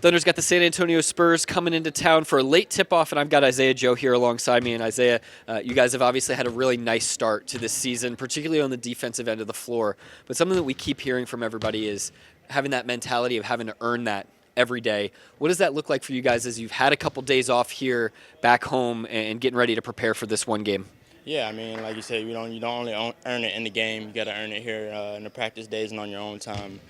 Thunder's got the San Antonio Spurs coming into town for a late tip-off, and I've got Isaiah Joe here alongside me. And Isaiah, you guys have obviously had a really nice start to this season, particularly on the defensive end of the floor. But something that we keep hearing from everybody is having that mentality of having to earn that every day. What does that look like for you guys as you've had a couple days off here back home and getting ready to prepare for this one game? Yeah, I mean, like you said, you don't only earn it in the game. You got to earn it here in the practice days and on your own time.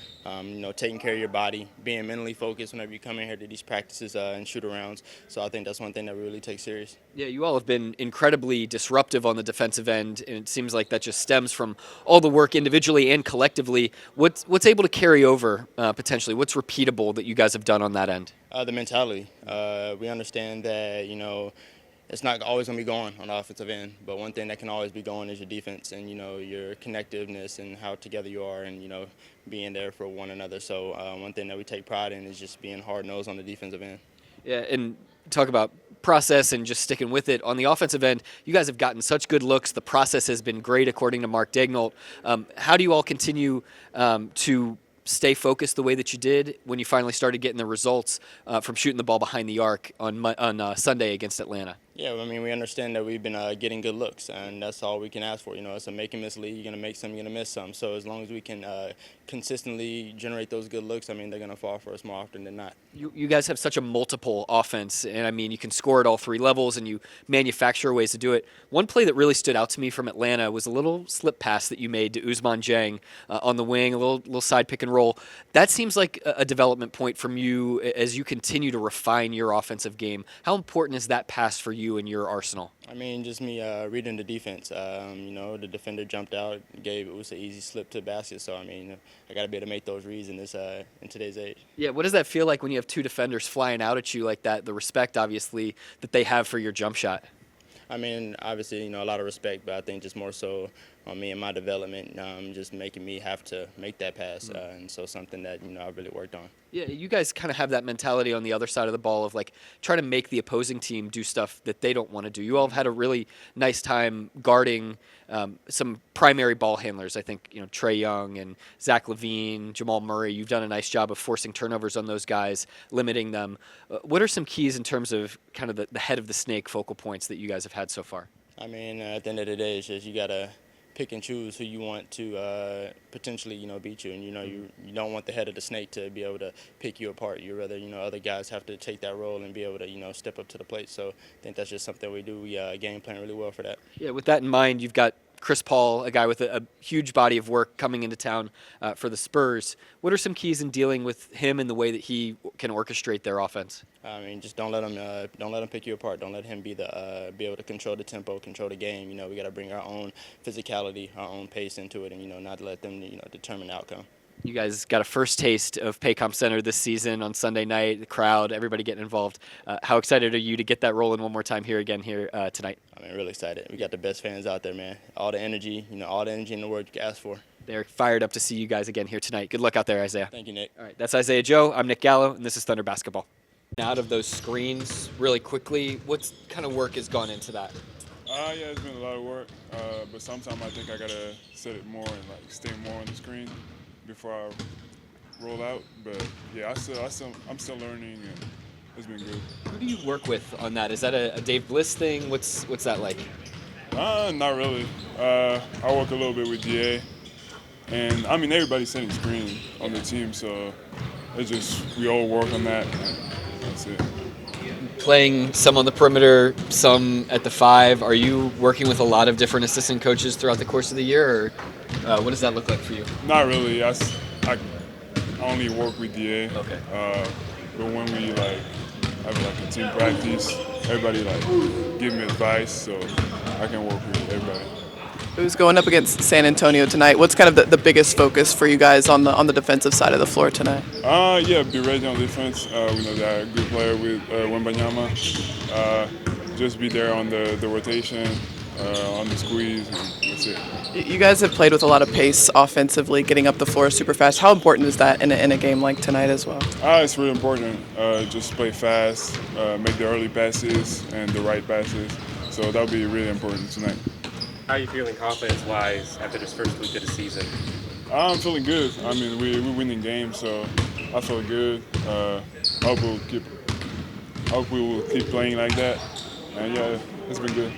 Taking care of your body, being mentally focused whenever you come in here to these practices and shoot-arounds. So I think that's one thing that we really take serious. Yeah, you all have been incredibly disruptive on the defensive end, and it seems like that just stems from all the work individually and collectively. What's able to carry over potentially? What's repeatable that you guys have done on that end? The mentality. We understand that, it's not always going to be going on the offensive end, but one thing that can always be going is your defense and, your connectiveness and how together you are and, being there for one another. So one thing that we take pride in is just being hard-nosed on the defensive end. Yeah, and talk about process and just sticking with it. On the offensive end, you guys have gotten such good looks. The process has been great, according to Mark Daignault. How do you all continue to stay focused the way that you did when you finally started getting the results from shooting the ball behind the arc on Sunday against Atlanta? Yeah, I mean, we understand that we've been getting good looks, and that's all we can ask for. It's a make-and-miss league. You're going to make some, you're going to miss some. So as long as we can consistently generate those good looks, I mean, they're going to fall for us more often than not. You guys have such a multiple offense, and I mean, you can score at all three levels, and you manufacture ways to do it. One play that really stood out to me from Atlanta was a little slip pass that you made to Ousmane Dieng on the wing, a little side pick and roll. That seems like a development point from you as you continue to refine your offensive game. How important is that pass for you and your arsenal? I mean, just me reading the defense. The defender jumped out, gave it was an easy slip to the basket. So I mean, I got to be able to make those reads in today's age. Yeah, what does that feel like when you have two defenders flying out at you like that? The respect, obviously, that they have for your jump shot. I mean, obviously, a lot of respect, but I think just more so on me and my development, just making me have to make that pass, and so something that I've really worked on. Yeah, you guys kind of have that mentality on the other side of the ball of like trying to make the opposing team do stuff that they don't want to do. You all have had a really nice time guarding some primary ball handlers. I think Trae Young and Zach LaVine, Jamal Murray. You've done a nice job of forcing turnovers on those guys, limiting them. What are some keys in terms of kind of the head of the snake focal points that you guys have had so far? I mean, at the end of the day, it's just you gotta pick and choose who you want to potentially, beat you. And, you don't want the head of the snake to be able to pick you apart. You rather, other guys have to take that role and be able to, step up to the plate. So I think that's just something we do. We game plan really well for that. Yeah, with that in mind, you've got Chris Paul, a guy with a huge body of work coming into town for the Spurs. What are some keys in dealing with him and the way that he can orchestrate their offense? I mean, just don't let him pick you apart. Don't let him be able to control the tempo, control the game. We got to bring our own physicality, our own pace into it, and not let them determine the outcome. You guys got a first taste of Paycom Center this season on Sunday night. The crowd, everybody getting involved. How excited are you to get that rolling one more time here tonight? I mean, really excited. We got the best fans out there, man. All the energy, all the energy in the world you can ask for. They're fired up to see you guys again here tonight. Good luck out there, Isaiah. Thank you, Nick. All right, that's Isaiah Joe. I'm Nick Gallo, and this is Thunder Basketball. Out of those screens really quickly, what kind of work has gone into that? Yeah, it's been a lot of work, but sometimes I think I gotta set it more and stay more on the screen before I roll out. But yeah, I'm still learning, and it's been good. Who do you work with on that? Is that a Dave Bliss thing? What's that like? Not really. I work a little bit with DA, and I mean everybody's setting screen on the team, so it's just we all work on that. And that's it. Playing some on the perimeter, some at the 5. Are you working with a lot of different assistant coaches throughout the course of the year, or what does that look like for you? Not really. I only work with DA. Okay. But when we have a team practice, everybody give me advice, so I can work with everybody. Who's going up against San Antonio tonight? What's kind of the biggest focus for you guys on the defensive side of the floor tonight? Yeah, be ready on defense. We know they're a good player with Wembanyama. Just be there on the rotation, on the squeeze, and that's it. You guys have played with a lot of pace offensively, getting up the floor super fast. How important is that in a game like tonight as well? It's really important. Just play fast, make the early passes and the right passes. So that'll be really important tonight. How are you feeling confidence-wise after this first week of the season? I'm feeling good. I mean, we're winning games, so I felt good. I hope we will keep playing like that. And yeah, it's been good.